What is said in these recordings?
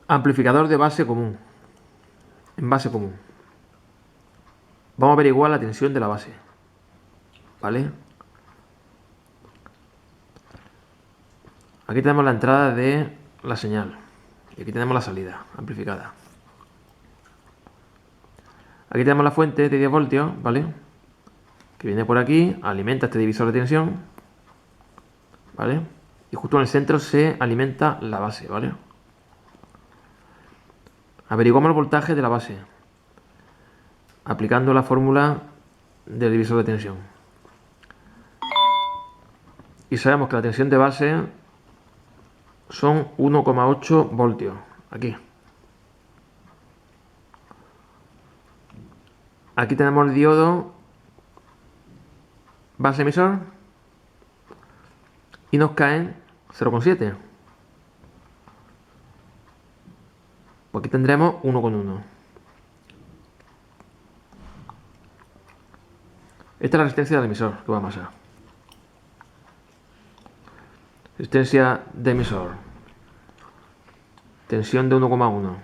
Amplificador de base común. En base común. Vamos a averiguar la tensión de la base. ¿Vale? Aquí tenemos la entrada de la señal. Y aquí tenemos la salida amplificada. Aquí tenemos la fuente de 10 voltios, ¿vale? Que viene por aquí, alimenta este divisor de tensión, ¿vale? Y justo en el centro se alimenta la base, ¿vale? Averiguamos el voltaje de la base aplicando la fórmula del divisor de tensión. Y sabemos que la tensión de base son 1,8 voltios. Aquí. Aquí tenemos el diodo base emisor y nos caen 0,7. Pues aquí tendremos 1,1. Esta es la resistencia del emisor que va a pasar. Resistencia de emisor. Tensión de 1,1.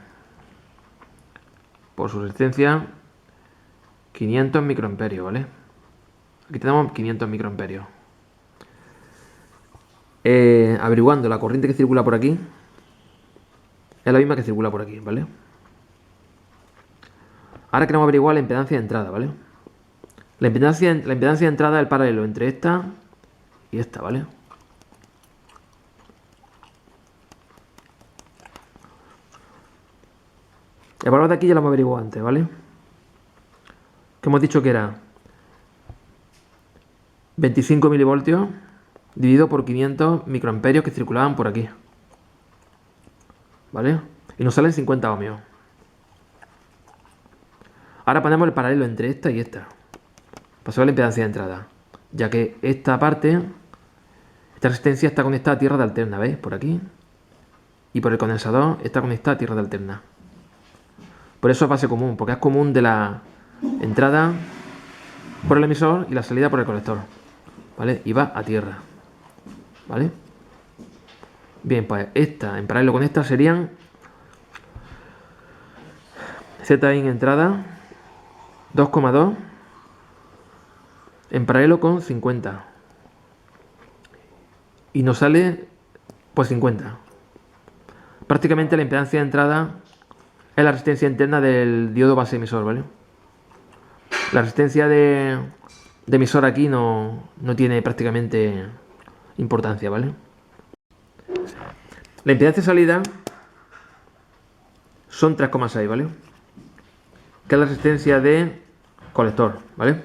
Por su resistencia 500 microamperios, ¿vale? Aquí tenemos 500 microamperios. Averiguando la corriente que circula por aquí, es la misma que circula por aquí, ¿vale? Ahora queremos averiguar la impedancia de entrada, ¿vale? La impedancia de entrada es el paralelo entre esta y esta, ¿vale? El valor de aquí ya lo hemos averiguado antes, ¿vale? Que hemos dicho que era 25 milivoltios dividido por 500 microamperios que circulaban por aquí, ¿vale? Y nos salen 50 ohmios. Ahora ponemos el paralelo entre esta y esta para saber la impedancia de entrada, ya que esta parte, esta resistencia está conectada a tierra de alterna, ¿veis? Por aquí. Y por el condensador está conectada a tierra de alterna. Por eso es base común, porque es común de la entrada por el emisor y la salida por el colector, ¿vale? Y va a tierra, ¿vale? Bien, pues esta en paralelo con esta serían Zin entrada 2,2 en paralelo con 50 y nos sale pues 50. Prácticamente la impedancia de entrada es la resistencia interna del diodo base emisor, ¿vale? La resistencia de emisor aquí no tiene prácticamente importancia, ¿vale? La impedancia de salida son 3,6, ¿vale? Que es la resistencia de colector, ¿vale?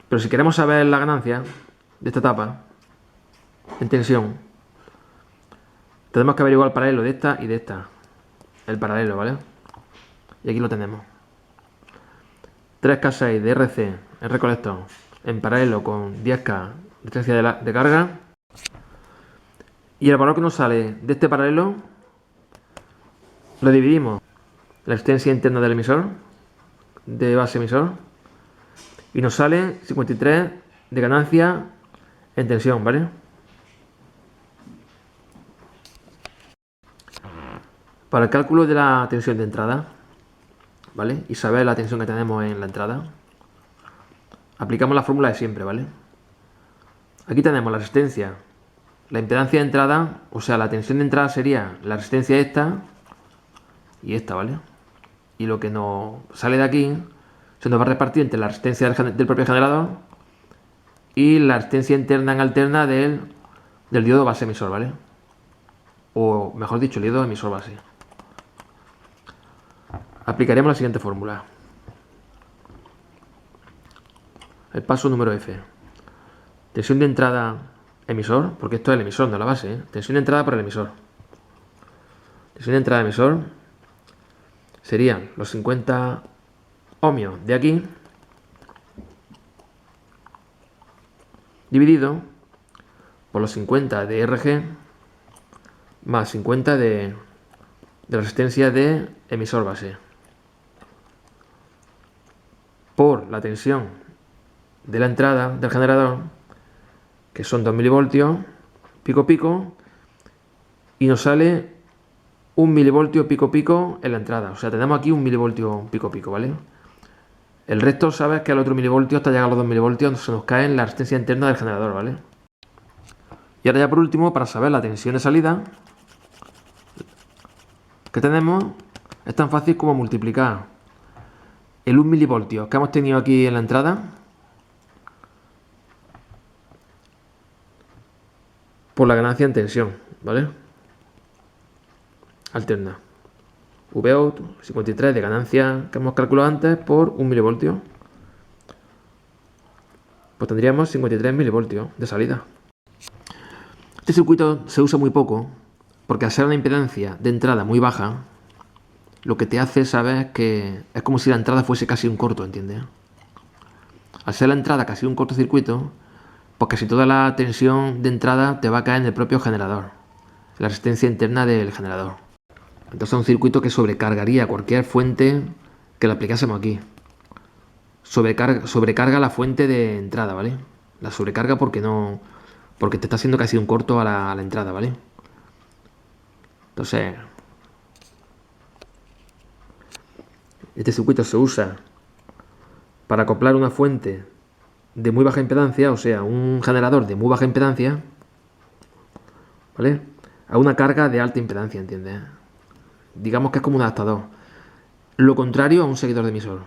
Pero si queremos saber la ganancia de esta etapa en tensión, tenemos que averiguar el paralelo de esta y de esta. El paralelo, ¿vale? Y aquí lo tenemos. 3K6 de RC, R colector, en paralelo con 10K de resistencia de carga. Y el valor que nos sale de este paralelo lo dividimos la resistencia interna del emisor, de base emisor, y nos sale 53 de ganancia en tensión, ¿vale? Para el cálculo de la tensión de entrada, ¿vale? Y saber la tensión que tenemos en la entrada, aplicamos la fórmula de siempre, ¿vale? Aquí tenemos la resistencia, la impedancia de entrada, o sea, la tensión de entrada sería la resistencia esta y esta, ¿vale? Y lo que nos sale de aquí se nos va a repartir entre la resistencia del propio generador y la resistencia interna en alterna del diodo base emisor, ¿vale? O mejor dicho, el diodo emisor base. Aplicaremos la siguiente fórmula. El paso número F. Tensión de entrada emisor, porque esto es el emisor, no la base, ¿eh? Tensión de entrada por el emisor. Tensión de entrada emisor serían los 50 ohmios de aquí dividido por los 50 de RG más 50 de la resistencia de emisor base por la tensión de la entrada del generador que son 2 milivoltios, pico pico, y nos sale 1 milivoltio pico pico en la entrada. O sea, tenemos aquí 1 milivoltio pico pico, ¿vale? El resto, sabes que al otro milivoltio, hasta llegar a los 2 milivoltios, se nos cae en la resistencia interna del generador, ¿vale? Y ahora ya por último, para saber la tensión de salida que tenemos, es tan fácil como multiplicar el 1 milivoltio que hemos tenido aquí en la entrada por la ganancia en tensión, ¿vale? Alterna. Vout 53 de ganancia que hemos calculado antes por 1 milivoltio. Pues tendríamos 53 milivoltios de salida. Este circuito se usa muy poco porque al ser una impedancia de entrada muy baja, lo que te hace saber que es como si la entrada fuese casi un corto, ¿entiendes? Al ser la entrada casi un cortocircuito, pues casi toda la tensión de entrada te va a caer en el propio generador, la resistencia interna del generador. Entonces es un circuito que sobrecargaría cualquier fuente que le aplicásemos aquí. Sobrecarga la fuente de entrada, ¿vale? La sobrecarga porque te está haciendo casi un corto a la entrada, ¿vale? Entonces, este circuito se usa para acoplar una fuente de muy baja impedancia, o sea, un generador de muy baja impedancia, ¿vale? A una carga de alta impedancia, ¿entiendes? Digamos que es como un adaptador. Lo contrario a un seguidor de emisor.